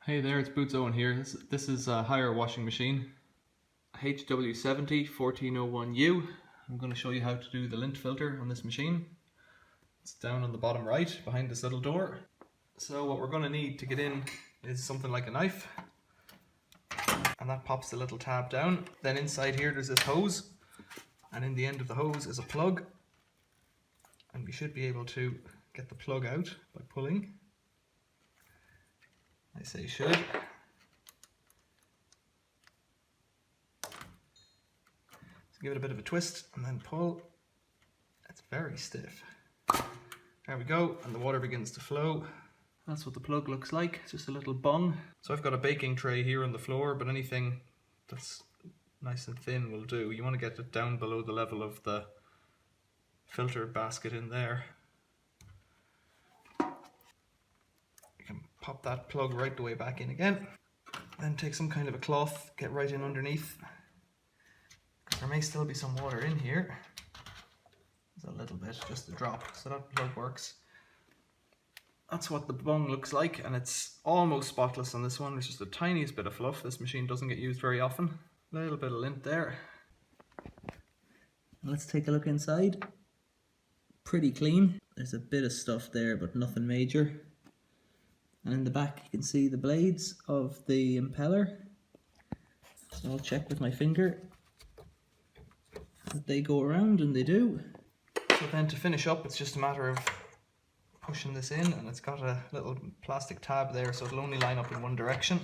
Hey there, it's Boots Owen here. This is a hire washing machine, HW70 1401U. I'm going to show you how to do the lint filter on this machine. It's down on the bottom right behind this little door. So what we're going to need to get in is something like a knife, and that pops the little tab down. Then inside here there's this hose, and in the end of the hose is a plug, and we should be able to get the plug out by pulling. I say should. So give it a bit of a twist and then pull. It's very stiff. There we go, and the water begins to flow. That's what the plug looks like, it's just a little bung. So I've got a baking tray here on the floor, but anything that's nice and thin will do. You want to get it down below the level of the filter basket in there. Pop that plug right the way back in again. Then take some kind of a cloth, get right in underneath. There may still be some water in here. There's a little bit, just a drop, so that plug works. That's what the bung looks like, and it's almost spotless on this one. There's just the tiniest bit of fluff. This machine doesn't get used very often. A little bit of lint there. Let's take a look inside. Pretty clean. There's a bit of stuff there, but nothing major. And in the back you can see the blades of the impeller. So I'll check with my finger that they go around, and they do. So then to finish up, it's just a matter of pushing this in, and it's got a little plastic tab there, so it'll only line up in one direction.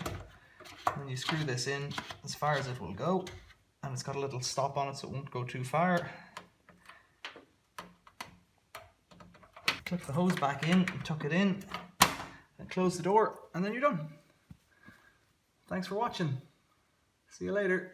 And you screw this in as far as it will go, and it's got a little stop on it so it won't go too far. Clip the hose back in and tuck it in. And close the door, and then you're done. Thanks for watching. See you later.